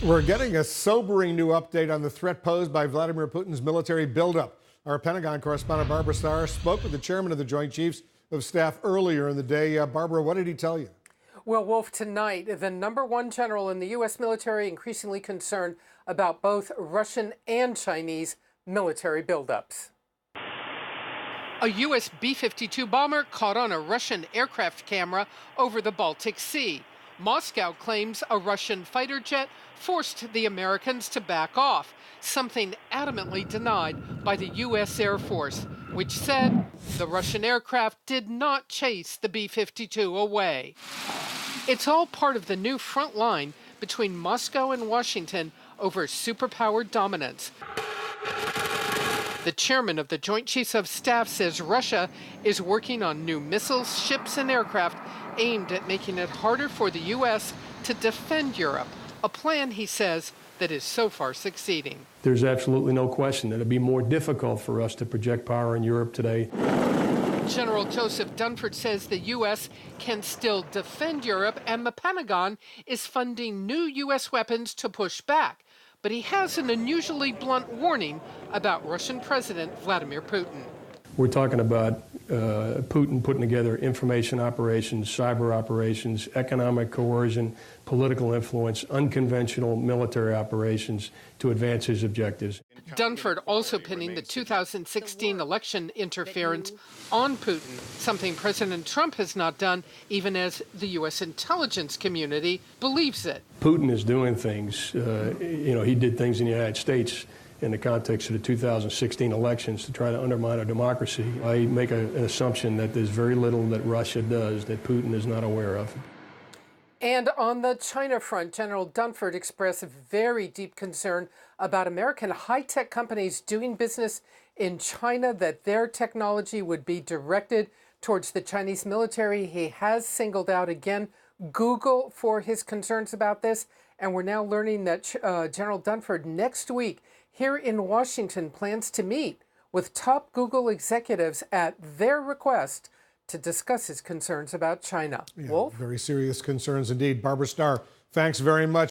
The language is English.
We're getting a sobering new update on the threat posed by Vladimir Putin's military buildup. Our Pentagon correspondent Barbara Starr spoke with the chairman of the Joint Chiefs of Staff earlier in the day. Barbara, what did he tell you? Well, Wolf, tonight, the #1 general in the U.S. military increasingly concerned about both Russian and Chinese military buildups. A U.S. B-52 bomber caught on a Russian aircraft camera over the Baltic Sea. Moscow claims a Russian fighter jet forced the Americans to back off, something adamantly denied by the U.S. Air Force, which said the Russian aircraft did not chase the B-52 away. It's all part of the new front line between Moscow and Washington over superpower dominance. The chairman of the Joint Chiefs of Staff says Russia is working on new missiles, ships, and aircraft aimed at making it harder for the U.S. to defend Europe, a plan, he says, that is so far succeeding. There's absolutely no question that it'd be more difficult for us to project power in Europe today. General Joseph Dunford says the U.S. can still defend Europe, and the Pentagon is funding new U.S. weapons to push back. But he has an unusually blunt warning about Russian President Vladimir Putin. We're talking about Putin putting together information operations, cyber operations, economic coercion, political influence, unconventional military operations to advance his objectives. Dunford also pinning the 2016 election interference on Putin, something President Trump has not done, even as the U.S. intelligence community believes it. Putin is doing things, he did things in the United States in the context of the 2016 elections to try to undermine our democracy. I make an assumption that there's very little that Russia does that Putin is not aware of. And on the China front, General Dunford expressed very deep concern about American high-tech companies doing business in China, that their technology would be directed towards the Chinese military. He has singled out again Google for his concerns about this, and we're now learning that General Dunford next week here in Washington plans to meet with top Google executives at their request to discuss his concerns about China. Yeah, Wolf? very serious concerns indeed. Barbara Starr, thanks very much.